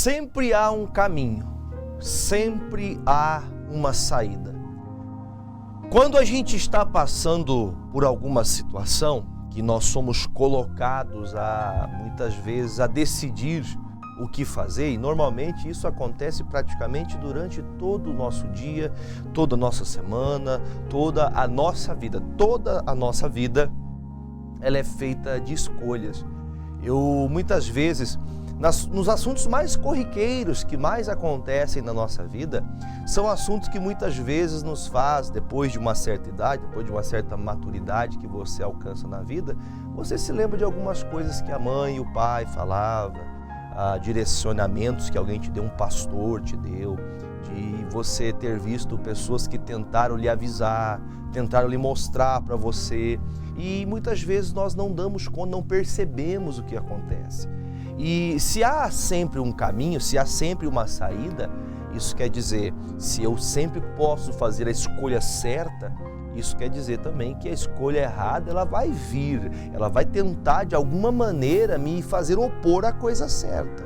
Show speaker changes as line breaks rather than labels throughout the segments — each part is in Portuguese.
Sempre há um caminho, sempre há uma saída. Quando a gente está passando por alguma situação que nós somos colocados muitas vezes a decidir o que fazer, e normalmente isso acontece praticamente durante todo o nosso dia, toda a nossa semana, toda a nossa vida. Toda a nossa vida, ela é feita de escolhas. Muitas vezes, nos assuntos mais corriqueiros que mais acontecem na nossa vida, são assuntos que muitas vezes nos faz, depois de uma certa idade, depois de uma certa maturidade que você alcança na vida, você se lembra de algumas coisas que a mãe e o pai falavam, direcionamentos que alguém te deu, um pastor te deu, de você ter visto pessoas que tentaram lhe avisar, tentaram lhe mostrar para você, e muitas vezes nós não damos conta, não percebemos o que acontece. E se há sempre um caminho, se há sempre uma saída, isso quer dizer, se eu sempre posso fazer a escolha certa, isso quer dizer também que a escolha errada, ela vai vir, ela vai tentar de alguma maneira me fazer opor à coisa certa.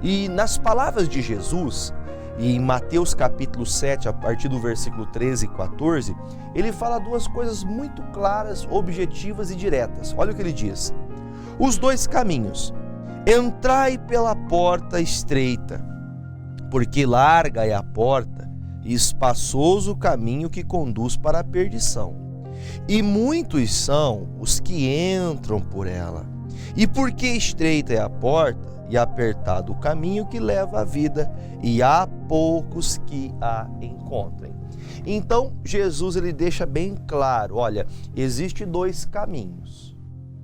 E nas palavras de Jesus, em Mateus capítulo 7, a partir do versículo 13 e 14, ele fala duas coisas muito claras, objetivas e diretas. Olha o que ele diz: os dois caminhos. Entrai pela porta estreita, porque larga é a porta e espaçoso o caminho que conduz para a perdição. E muitos são os que entram por ela. E porque estreita é a porta e apertado o caminho que leva à vida, e há poucos que a encontrem. Então, Jesus ele deixa bem claro, olha, existe dois caminhos.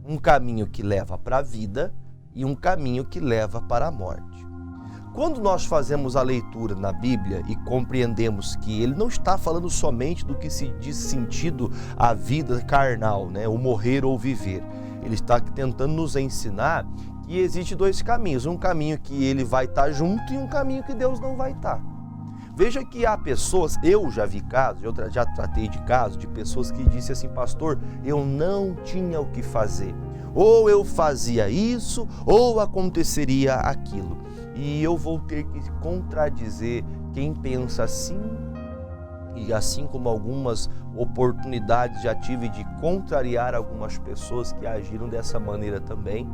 Um caminho que leva para a vida e um caminho que leva para a morte. Quando nós fazemos a leitura na Bíblia e compreendemos que ele não está falando somente do que se diz sentido à vida carnal, né? O morrer ou viver. Ele está tentando nos ensinar que existe dois caminhos. Um caminho que ele vai estar junto e um caminho que Deus não vai estar. Veja que há pessoas, eu já vi casos, eu já tratei de casos de pessoas que disseram assim: pastor, eu não tinha o que fazer. Ou eu fazia isso, ou aconteceria aquilo. E eu vou ter que contradizer quem pensa assim, e assim como algumas oportunidades já tive de contrariar algumas pessoas que agiram dessa maneira também,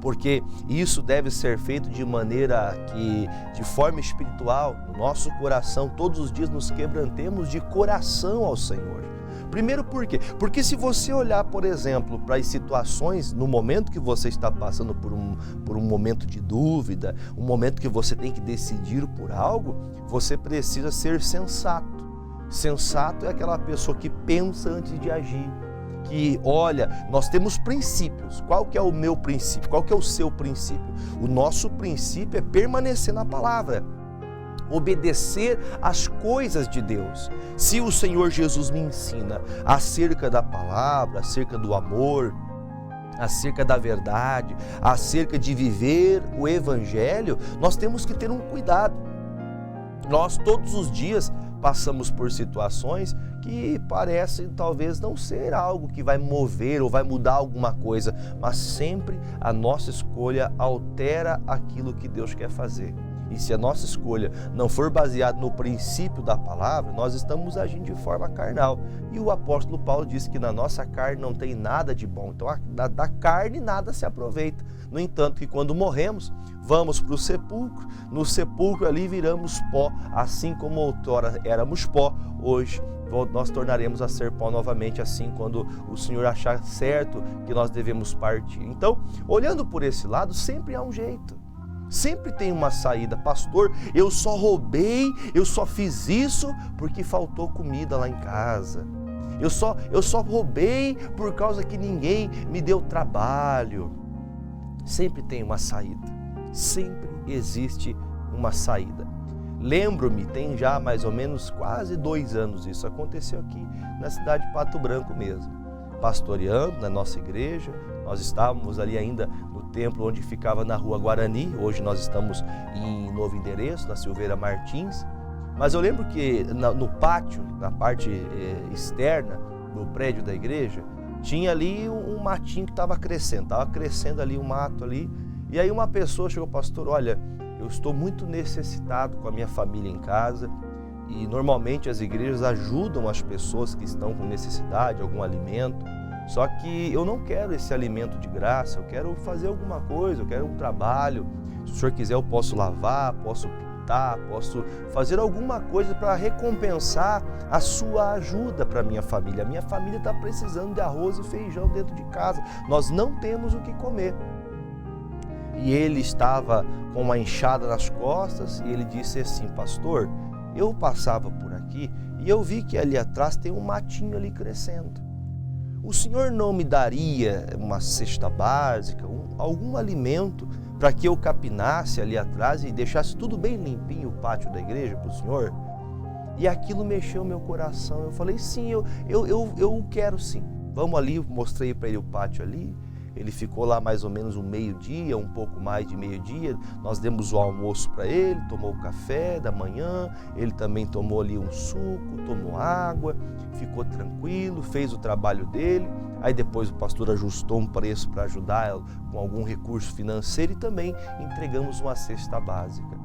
porque isso deve ser feito de maneira que, de forma espiritual, no nosso coração, todos os dias nos quebrantemos de coração ao Senhor. Primeiro, por quê? Porque se você olhar, por exemplo, para as situações, no momento que você está passando por um momento de dúvida, um momento que você tem que decidir por algo, você precisa ser sensato. Sensato é aquela pessoa que pensa antes de agir, que olha, nós temos princípios. Qual que é o meu princípio? Qual que é o seu princípio? O nosso princípio é permanecer na palavra, obedecer às coisas de Deus. Se o Senhor Jesus me ensina acerca da palavra, acerca do amor, acerca da verdade, acerca de viver o Evangelho, nós temos que ter um cuidado. Nós todos os dias passamos por situações que parecem talvez não ser algo que vai mover ou vai mudar alguma coisa, mas sempre a nossa escolha altera aquilo que Deus quer fazer. E se a nossa escolha não for baseada no princípio da palavra, nós estamos agindo de forma carnal. E o apóstolo Paulo diz que na nossa carne não tem nada de bom. Então da carne nada se aproveita. No entanto, que quando morremos, vamos para o sepulcro. No sepulcro ali viramos pó. Assim como outrora éramos pó, hoje nós tornaremos a ser pó novamente, assim quando o Senhor achar certo que nós devemos partir. Então, olhando por esse lado, sempre há um jeito. Sempre tem uma saída. Pastor, eu só roubei, eu só fiz isso porque faltou comida lá em casa. Eu só roubei por causa que ninguém me deu trabalho. Sempre tem uma saída. Sempre existe uma saída. Lembro-me, tem já mais ou menos quase 2 anos isso. Aconteceu aqui na cidade de Pato Branco mesmo. Pastoreando na nossa igreja, nós estávamos ali ainda no templo onde ficava na rua Guarani. Hoje nós estamos em novo endereço, na Silveira Martins. Mas eu lembro que no pátio, na parte externa, no prédio da igreja, tinha ali um matinho que estava crescendo ali um mato ali. E aí uma pessoa chegou: pastor, olha, eu estou muito necessitado com a minha família em casa e normalmente as igrejas ajudam as pessoas que estão com necessidade, algum alimento. Só que eu não quero esse alimento de graça, eu quero fazer alguma coisa, eu quero um trabalho. Se o senhor quiser, eu posso lavar, posso pintar, posso fazer alguma coisa para recompensar a sua ajuda para a minha família. A minha família está precisando de arroz e feijão dentro de casa, nós não temos o que comer. E ele estava com uma enxada nas costas e ele disse assim: pastor, eu passava por aqui e eu vi que ali atrás tem um matinho ali crescendo. O senhor não me daria uma cesta básica, algum alimento para que eu capinasse ali atrás e deixasse tudo bem limpinho o pátio da igreja para o senhor? E aquilo mexeu meu coração. Eu falei, sim, eu quero sim. Vamos ali, mostrei para ele o pátio ali. Ele ficou lá mais ou menos um meio-dia, um pouco mais de meio-dia. Nós demos o almoço para ele, tomou o café da manhã, ele também tomou ali um suco, tomou água, ficou tranquilo, fez o trabalho dele. Aí depois o pastor ajustou um preço para ajudar com algum recurso financeiro e também entregamos uma cesta básica.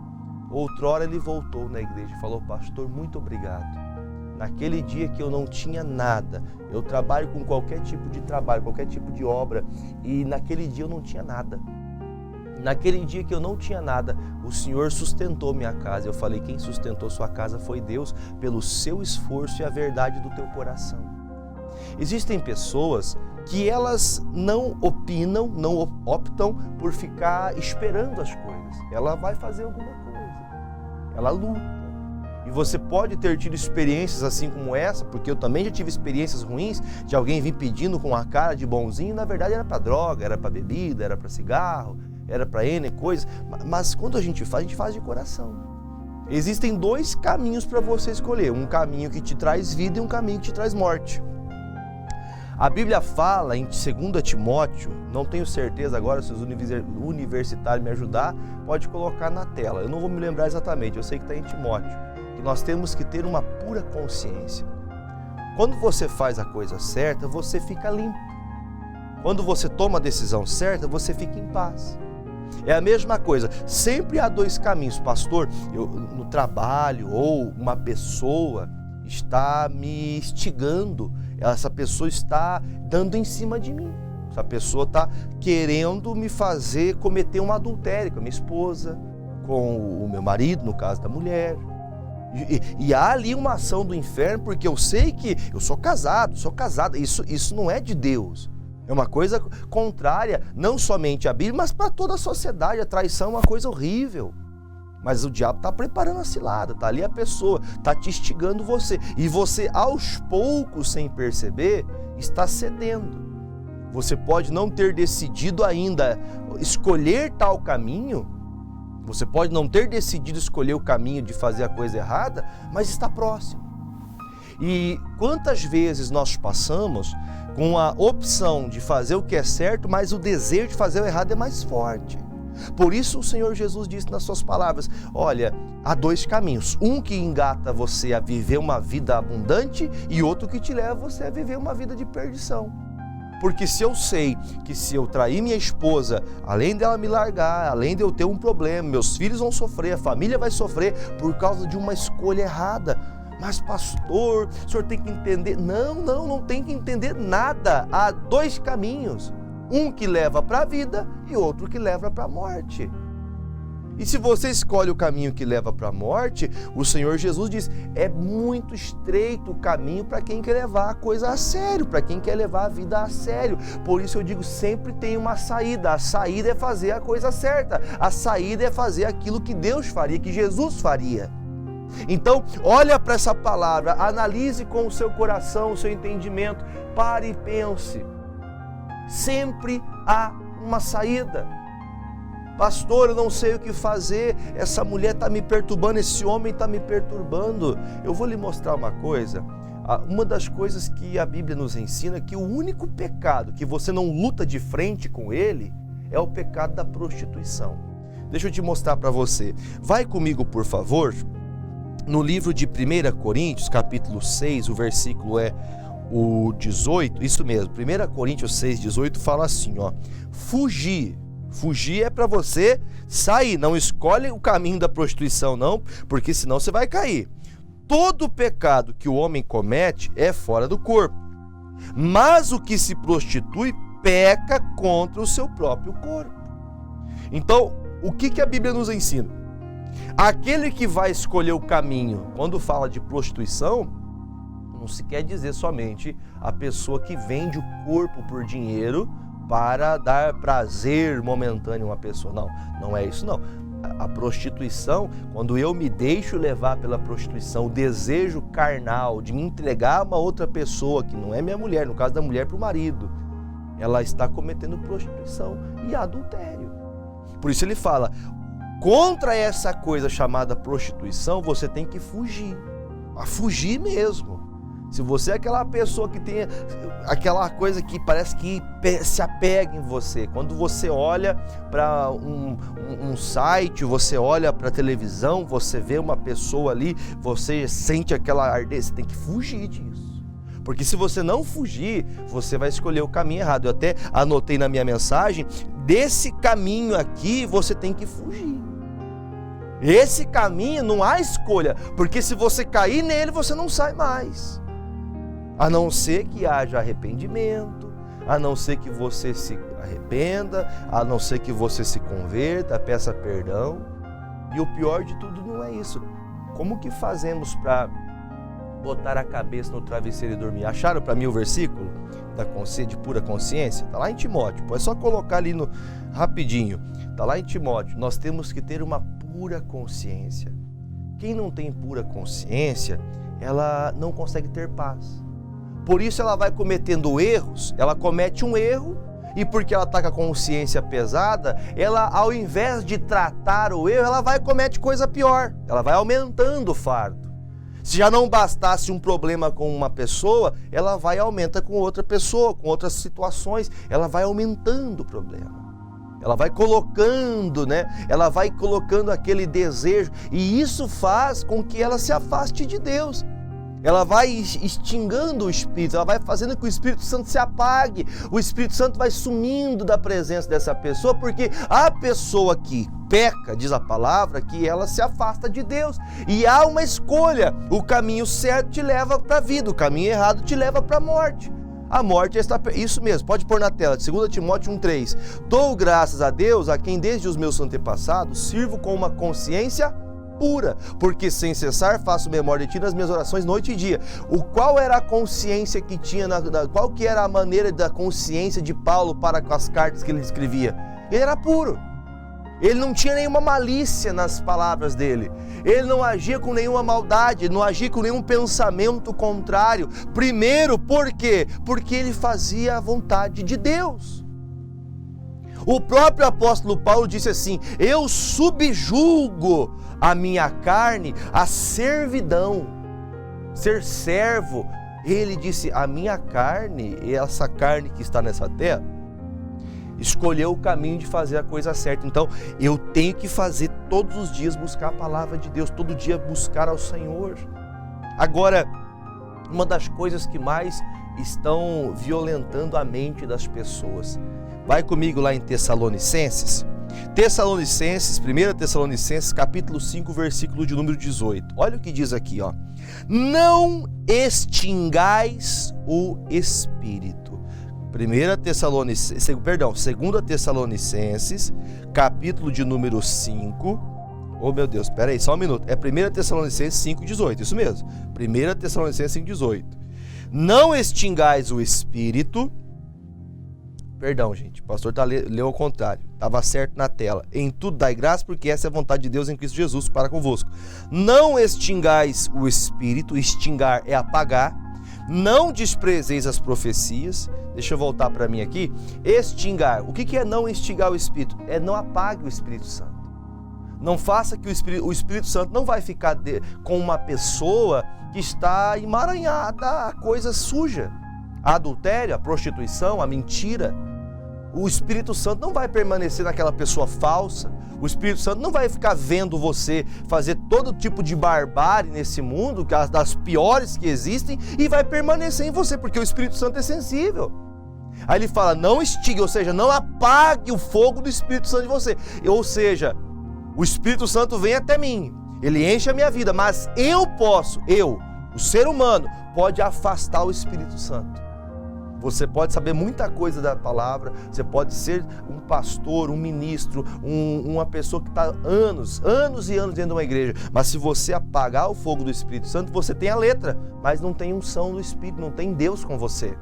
Outrora ele voltou na igreja e falou, pastor, muito obrigado. Naquele dia que eu não tinha nada, eu trabalho com qualquer tipo de trabalho, qualquer tipo de obra, e naquele dia eu não tinha nada. Naquele dia que eu não tinha nada, o Senhor sustentou minha casa. Eu falei, quem sustentou sua casa foi Deus, pelo seu esforço e a verdade do teu coração. Existem pessoas que elas não opinam, não optam por ficar esperando as coisas. Ela vai fazer alguma coisa, ela luta. E você pode ter tido experiências assim como essa, porque eu também já tive experiências ruins de alguém vir pedindo com a cara de bonzinho, na verdade era para droga, era para bebida, era para cigarro, era para N coisas, mas quando a gente faz de coração. Existem dois caminhos para você escolher, um caminho que te traz vida e um caminho que te traz morte. A Bíblia fala em 2 Timóteo, não tenho certeza agora, se os universitários me ajudar, pode colocar na tela, eu não vou me lembrar exatamente, eu sei que está em Timóteo. Nós temos que ter uma pura consciência. Quando você faz a coisa certa, você fica limpo. Quando você toma a decisão certa, você fica em paz. É a mesma coisa, sempre há dois caminhos, pastor, no trabalho ou uma pessoa está me instigando, essa pessoa está dando em cima de mim, essa pessoa está querendo me fazer cometer um adultério com a minha esposa, com o meu marido, no caso da mulher. E há ali uma ação do inferno, porque eu sei que eu sou casada, isso não é de Deus. É uma coisa contrária, não somente à Bíblia, mas para toda a sociedade. A traição é uma coisa horrível. Mas o diabo está preparando a cilada, está ali a pessoa, está te instigando você. E você, aos poucos, sem perceber, está cedendo. Você pode não ter decidido ainda escolher tal caminho, você pode não ter decidido escolher o caminho de fazer a coisa errada, mas está próximo. E quantas vezes nós passamos com a opção de fazer o que é certo, mas o desejo de fazer o errado é mais forte. Por isso o Senhor Jesus disse nas suas palavras, olha, há dois caminhos, um que engata você a viver uma vida abundante e outro que te leva você a viver uma vida de perdição. Porque se eu sei que se eu trair minha esposa, além dela me largar, além de eu ter um problema, meus filhos vão sofrer, a família vai sofrer por causa de uma escolha errada. Mas pastor, o senhor tem que entender. Não tem que entender nada. Há dois caminhos, um que leva para a vida e outro que leva para a morte. E se você escolhe o caminho que leva para a morte, o Senhor Jesus diz, é muito estreito o caminho para quem quer levar a coisa a sério, para quem quer levar a vida a sério. Por isso eu digo, sempre tem uma saída. A saída é fazer a coisa certa. A saída é fazer aquilo que Deus faria, que Jesus faria. Então, olha para essa palavra, analise com o seu coração, o seu entendimento, pare e pense. Sempre há uma saída. Pastor, eu não sei o que fazer, essa mulher está me perturbando, esse homem está me perturbando. Eu vou lhe mostrar uma coisa. Uma das coisas que a Bíblia nos ensina é que o único pecado que você não luta de frente com ele é o pecado da prostituição. Deixa eu te mostrar para você. Vai comigo, por favor, no livro de 1 Coríntios, capítulo 6, o versículo é o 18, isso mesmo, 1 Coríntios 6, 18 fala assim, ó, Fugir é para você sair. Não escolhe o caminho da prostituição, não, porque senão você vai cair. Todo pecado que o homem comete é fora do corpo. Mas o que se prostitui peca contra o seu próprio corpo. Então, o que a Bíblia nos ensina? Aquele que vai escolher o caminho, quando fala de prostituição, não se quer dizer somente a pessoa que vende o corpo por dinheiro para dar prazer momentâneo a uma pessoa. Não, não é isso não. A prostituição, quando eu me deixo levar pela prostituição, o desejo carnal de me entregar a uma outra pessoa, que não é minha mulher, no caso da mulher para o marido, ela está cometendo prostituição e adultério. Por isso ele fala, contra essa coisa chamada prostituição, você tem que fugir, a fugir mesmo. Se você é aquela pessoa que tem aquela coisa que parece que se apega em você, quando você olha para um site, você olha para a televisão, você vê uma pessoa ali, você sente aquela ardência, você tem que fugir disso. Porque se você não fugir, você vai escolher o caminho errado. Eu até anotei na minha mensagem, desse caminho aqui você tem que fugir. Esse caminho não há escolha, porque se você cair nele, você não sai mais. A não ser que haja arrependimento, a não ser que você se arrependa, a não ser que você se converta, peça perdão. E o pior de tudo não é isso. Como que fazemos para botar a cabeça no travesseiro e dormir? Acharam para mim o versículo de pura consciência? Está lá em Timóteo, pode só colocar ali rapidinho. Está lá em Timóteo, nós temos que ter uma pura consciência. Quem não tem pura consciência, ela não consegue ter paz. Por isso ela vai cometendo erros, ela comete um erro e porque ela está com a consciência pesada, ela ao invés de tratar o erro, ela vai e comete coisa pior, ela vai aumentando o fardo. Se já não bastasse um problema com uma pessoa, ela vai e aumenta com outra pessoa, com outras situações, ela vai aumentando o problema. Ela vai colocando, Ela vai colocando aquele desejo e isso faz com que ela se afaste de Deus. Ela vai extingando o Espírito, ela vai fazendo que o Espírito Santo se apague, o Espírito Santo vai sumindo da presença dessa pessoa, porque a pessoa que peca, diz a palavra, que ela se afasta de Deus. E há uma escolha, o caminho certo te leva para a vida, o caminho errado te leva para a morte. A morte está... Isso mesmo, pode pôr na tela, 2 Timóteo 1,3. Dou graças a Deus, a quem desde os meus antepassados sirvo com uma consciência pura, porque sem cessar faço memória de ti nas minhas orações noite e dia. Qual era a consciência que tinha, qual que era a maneira da consciência de Paulo para com as cartas que ele escrevia? Ele era puro. Ele não tinha nenhuma malícia nas palavras dele. Ele não agia com nenhuma maldade, ele não agia com nenhum pensamento contrário. Primeiro, por quê? Porque ele fazia a vontade de Deus. O próprio apóstolo Paulo disse assim, eu subjugo a minha carne à servidão, ser servo. Ele disse, a minha carne, essa carne que está nessa terra, escolheu o caminho de fazer a coisa certa. Então, eu tenho que fazer todos os dias, buscar a palavra de Deus, todo dia buscar ao Senhor. Agora, uma das coisas que mais estão violentando a mente das pessoas, vai comigo lá em Tessalonicenses, 1 Tessalonicenses, capítulo 5, versículo de número 18. Olha o que diz aqui, ó. Não extingais o Espírito. 2 Tessalonicenses, capítulo de número 5. Oh meu Deus, espera aí, só um minuto. É 1 Tessalonicenses 5, 18, isso mesmo. 1 Tessalonicenses 5, 18. Não extingais o Espírito. Perdão, gente, o pastor leu ao contrário, estava certo na tela. Em tudo dai graça, porque essa é a vontade de Deus em Cristo Jesus para convosco. Não extingais o Espírito, extingar é apagar. Não desprezeis as profecias. Deixa eu voltar para mim aqui. Extingar, o que é não extingar o Espírito? É não apague o Espírito Santo. Não faça que o Espírito Santo não vai ficar com uma pessoa que está emaranhada a coisa suja. A adultério, a prostituição, a mentira. O Espírito Santo não vai permanecer naquela pessoa falsa. O Espírito Santo não vai ficar vendo você fazer todo tipo de barbárie nesse mundo, das piores que existem, e vai permanecer em você, porque o Espírito Santo é sensível. Aí ele fala, não extingue, ou seja, não apague o fogo do Espírito Santo de você. Ou seja, o Espírito Santo vem até mim, ele enche a minha vida, mas o ser humano, pode afastar o Espírito Santo. Você pode saber muita coisa da palavra, você pode ser um pastor, um ministro, uma pessoa que está anos e anos dentro de uma igreja, mas se você apagar o fogo do Espírito Santo, você tem a letra, mas não tem unção do Espírito, não tem Deus com você.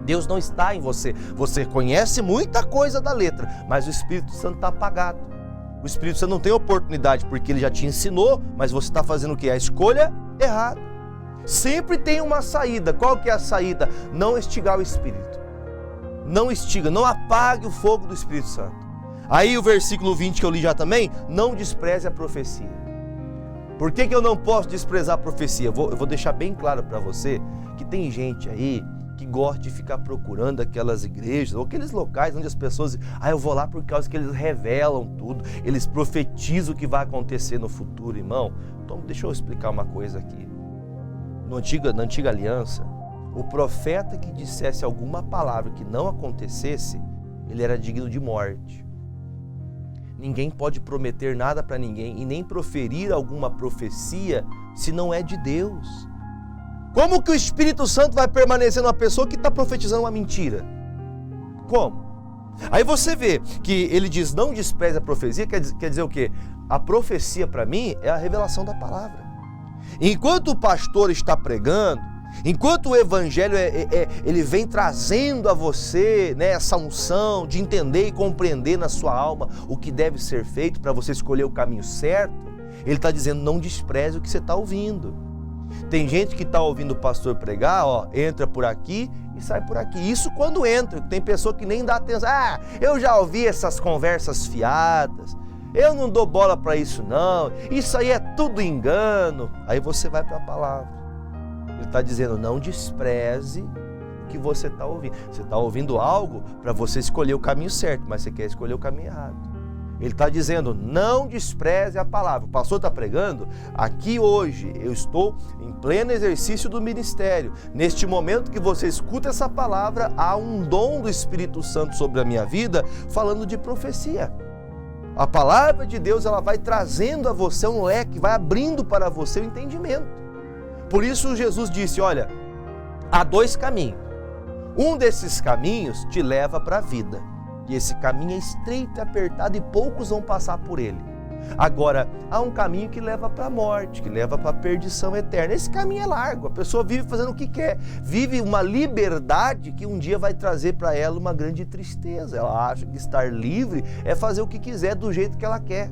Deus não está em você. Você conhece muita coisa da letra, mas o Espírito Santo está apagado. O Espírito Santo não tem oportunidade, porque ele já te ensinou, mas você está fazendo o quê? A escolha errada. Sempre tem uma saída. Qual que é a saída? Não estigar o Espírito. Não estiga, não apague o fogo do Espírito Santo. Aí o versículo 20 que eu li já também, não despreze a profecia. Por que eu não posso desprezar a profecia? Eu vou deixar bem claro para você que tem gente aí que gosta de ficar procurando aquelas igrejas ou aqueles locais onde as pessoas eu vou lá por causa que eles revelam tudo, eles profetizam o que vai acontecer no futuro, irmão. Então deixa eu explicar uma coisa aqui. Na antiga aliança, o profeta que dissesse alguma palavra que não acontecesse, ele era digno de morte. Ninguém pode prometer nada para ninguém e nem proferir alguma profecia se não é de Deus. Como que o Espírito Santo vai permanecer numa pessoa que está profetizando uma mentira? Como? Aí você vê que ele diz, não despreze a profecia, quer dizer o quê? A profecia para mim é a revelação da palavra. Enquanto o pastor está pregando, enquanto o evangelho ele vem trazendo a você, né, essa unção de entender e compreender na sua alma o que deve ser feito para você escolher o caminho certo, ele está dizendo, não despreze o que você está ouvindo. Tem gente que está ouvindo o pastor pregar, entra por aqui e sai por aqui. Isso quando entra, tem pessoa que nem dá atenção. Eu já ouvi essas conversas fiadas, eu não dou bola para isso não, isso aí é tudo engano. Aí você vai para a palavra. Ele está dizendo, não despreze o que você está ouvindo. Você está ouvindo algo para você escolher o caminho certo, mas você quer escolher o caminho errado. Ele está dizendo, não despreze a palavra. O pastor está pregando, aqui hoje eu estou em pleno exercício do ministério. Neste momento que você escuta essa palavra, há um dom do Espírito Santo sobre a minha vida, falando de profecia. A palavra de Deus, ela vai trazendo a você um leque, vai abrindo para você o entendimento. Por isso Jesus disse, olha, há dois caminhos. Um desses caminhos te leva para a vida. E esse caminho é estreito e apertado e poucos vão passar por ele. Agora, há um caminho que leva para a morte, que leva para a perdição eterna. Esse caminho é largo, a pessoa vive fazendo o que quer, vive uma liberdade que um dia vai trazer para ela uma grande tristeza. Ela acha que estar livre é fazer o que quiser do jeito que ela quer.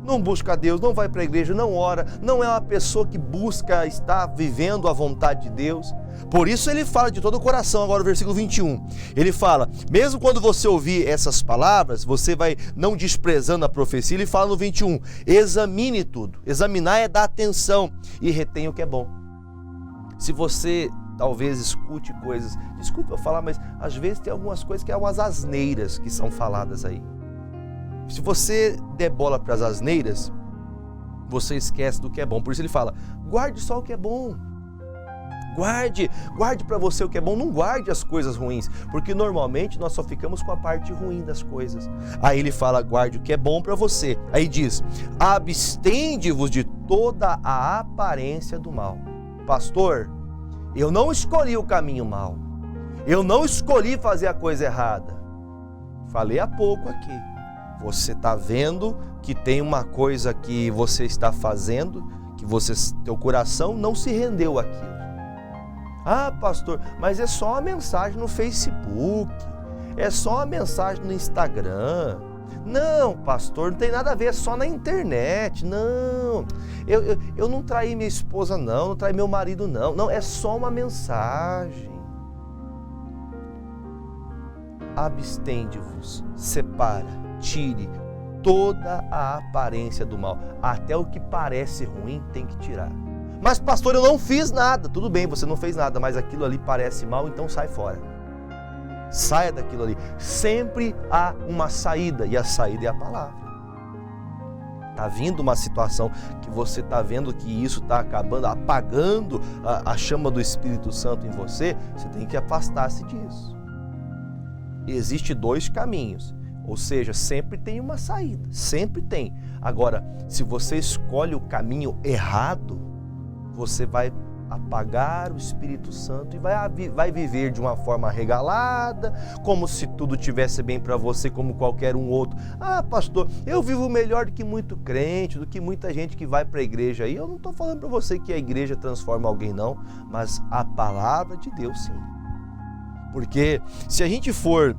Não busca Deus, não vai para a igreja, não ora, não é uma pessoa que busca estar vivendo a vontade de Deus. Por isso ele fala de todo o coração, agora o versículo 21. Ele fala, mesmo quando você ouvir essas palavras, você vai não desprezando a profecia, ele fala no 21, examine tudo. Examinar é dar atenção e retenha o que é bom. Se você talvez escute coisas, desculpa eu falar, mas às vezes tem algumas coisas que é umas asneiras que são faladas aí. Se você der bola para as asneiras, você esquece do que é bom. Por isso ele fala, guarde só o que é bom. Guarde para você o que é bom, não guarde as coisas ruins, porque normalmente nós só ficamos com a parte ruim das coisas. Aí ele fala, guarde o que é bom para você. Aí diz, abstende-vos de toda a aparência do mal. Pastor, eu não escolhi o caminho mal, eu não escolhi fazer a coisa errada. Falei há pouco aqui. Você está vendo que tem uma coisa que você está fazendo, que teu coração não se rendeu àquilo. Pastor, mas é só uma mensagem no Facebook, é só uma mensagem no Instagram. Não, pastor, não tem nada a ver, é só na internet. Não, eu não traí minha esposa não traí meu marido não, é só uma mensagem. Abstende-vos, separa, tire toda a aparência do mal. Até o que parece ruim tem que tirar. Mas pastor, eu não fiz nada. Tudo bem, você não fez nada, mas aquilo ali parece mal, então sai fora. Saia daquilo ali. Sempre há uma saída, e a saída é a palavra. Está vindo uma situação que você está vendo que isso está acabando, apagando a chama do Espírito Santo em você, você tem que afastar-se disso. Existem dois caminhos, ou seja, sempre tem uma saída, sempre tem. Agora, se você escolhe o caminho errado, você vai apagar o Espírito Santo e vai viver de uma forma regalada, como se tudo tivesse bem para você, como qualquer um outro. Ah, pastor, eu vivo melhor do que muito crente, do que muita gente que vai para a igreja aí. Eu não estou falando para você que a igreja transforma alguém, não, mas a palavra de Deus, sim. Porque se a gente for...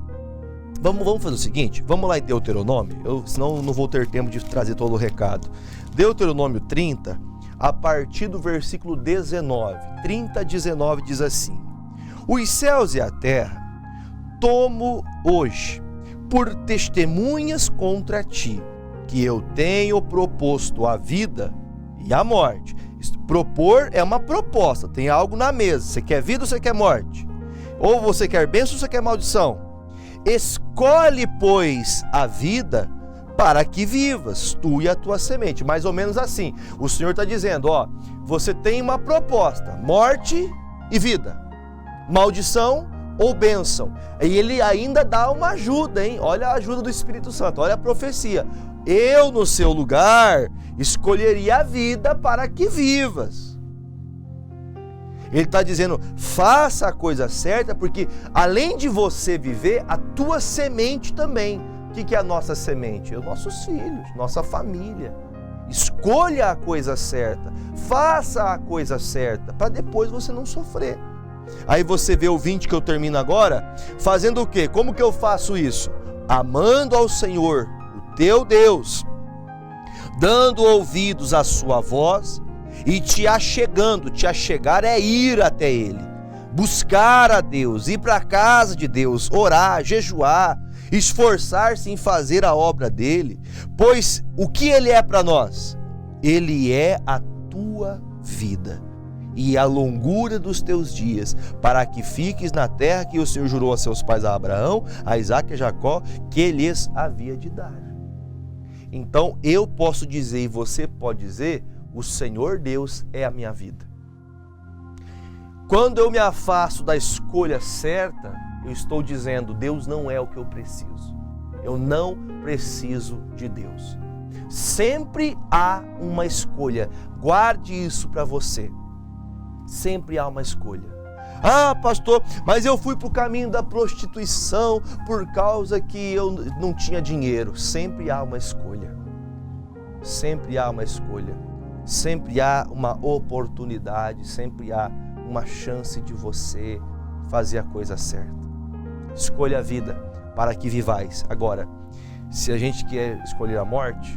Vamos fazer o seguinte, vamos lá em Deuteronômio, senão eu não vou ter tempo de trazer todo o recado. Deuteronômio 30, a partir do versículo 19, 30, 19 diz assim: os céus e a terra tomo hoje por testemunhas contra ti, que eu tenho proposto a vida e a morte. Propor é uma proposta, tem algo na mesa, você quer vida ou você quer morte? Ou você quer bênção ou você quer maldição? Escolhe, pois, a vida para que vivas, tu e a tua semente. Mais ou menos assim. O Senhor está dizendo, ó, você tem uma proposta, morte e vida, maldição ou bênção. E ele ainda dá uma ajuda, hein? Olha a ajuda do Espírito Santo, olha a profecia. Eu, no seu lugar, escolheria a vida para que vivas. Ele está dizendo, faça a coisa certa, porque além de você viver, a tua semente também. O que é a nossa semente? Os nossos filhos, nossa família. Escolha a coisa certa, faça a coisa certa, para depois você não sofrer. Aí você vê o 20 que eu termino agora, fazendo o quê? Como que eu faço isso? Amando ao Senhor, o teu Deus, dando ouvidos à sua voz, e te achegando. Te achegar é ir até Ele, buscar a Deus, ir para a casa de Deus, orar, jejuar, esforçar-se em fazer a obra dEle, pois o que Ele é para nós? Ele é a tua vida e a longura dos teus dias, para que fiques na terra que o Senhor jurou a seus pais, a Abraão, a Isaque e a Jacó, que lhes havia de dar. Então eu posso dizer, e você pode dizer, o Senhor Deus é a minha vida. Quando eu me afasto da escolha certa, eu estou dizendo, Deus não é o que eu preciso. Eu não preciso de Deus. Sempre há uma escolha. Guarde isso para você. Sempre há uma escolha. Ah, pastor, mas eu fui para o caminho da prostituição por causa que eu não tinha dinheiro. Sempre há uma escolha. Sempre há uma escolha. Sempre há uma oportunidade, sempre há uma chance de você fazer a coisa certa. Escolha a vida para que vivais. Agora, se a gente quer escolher a morte,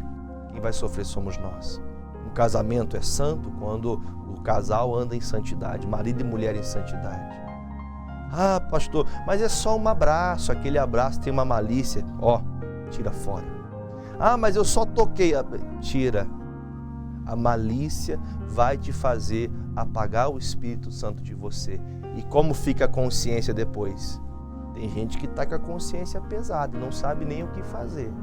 quem vai sofrer somos nós. Um casamento é santo quando o casal anda em santidade, marido e mulher em santidade. Ah, pastor, mas é só um abraço, aquele abraço tem uma malícia. Ó, tira fora. Ah, mas eu só toquei. Tira. A malícia vai te fazer apagar o Espírito Santo de você. E como fica a consciência depois? Tem gente que está com a consciência pesada e não sabe nem o que fazer,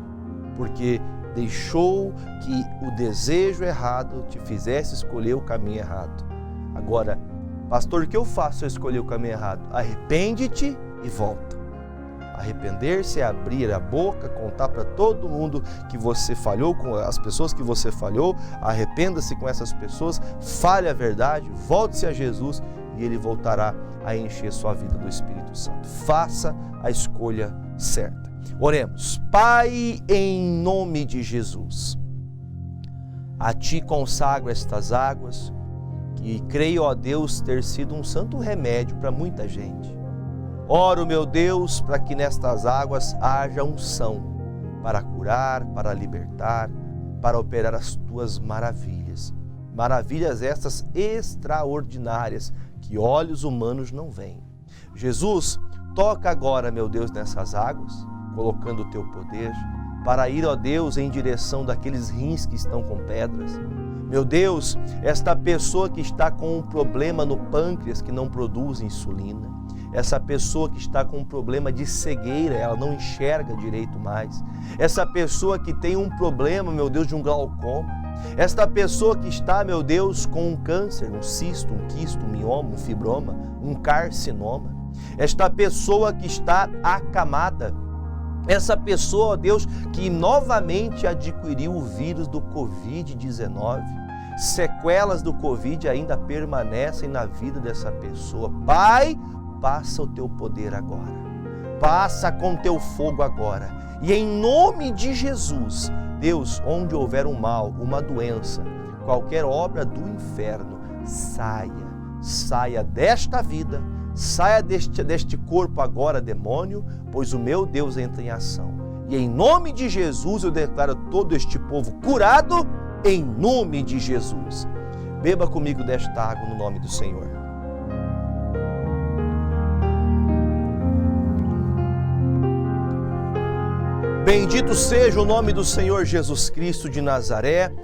porque deixou que o desejo errado te fizesse escolher o caminho errado. Agora, pastor, o que eu faço se eu escolher o caminho errado? Arrepende-te e volta. Arrepender-se é abrir a boca, contar para todo mundo que você falhou, com as pessoas que você falhou, arrependa-se com essas pessoas, fale a verdade, volte-se a Jesus e Ele voltará a encher sua vida do Espírito Santo. Faça a escolha certa. Oremos. Pai, em nome de Jesus, a Ti consagro estas águas, que creio, ó Deus, ter sido um santo remédio para muita gente. Oro, meu Deus, para que nestas águas haja unção para curar, para libertar, para operar as Tuas maravilhas. Maravilhas estas extraordinárias que olhos humanos não veem. Jesus, toca agora, meu Deus, nessas águas, colocando o Teu poder, para ir, ó Deus, em direção daqueles rins que estão com pedras. Meu Deus, esta pessoa que está com um problema no pâncreas que não produz insulina, essa pessoa que está com um problema de cegueira, ela não enxerga direito mais. Essa pessoa que tem um problema, meu Deus, de um glaucoma. Esta pessoa que está, meu Deus, com um câncer, um cisto, um quisto, um mioma, um fibroma, um carcinoma. esta pessoa que está acamada, essa pessoa, ó Deus, que novamente adquiriu o vírus do Covid-19, sequelas do Covid ainda permanecem na vida dessa pessoa. Pai, passa o teu poder agora, passa com teu fogo agora, e em nome de Jesus, Deus, onde houver um mal, uma doença, qualquer obra do inferno, saia desta vida, saia deste corpo agora, demônio, pois o meu Deus entra em ação. E em nome de Jesus eu declaro todo este povo curado, em nome de Jesus. Beba comigo desta água no nome do Senhor. Bendito seja o nome do Senhor Jesus Cristo de Nazaré.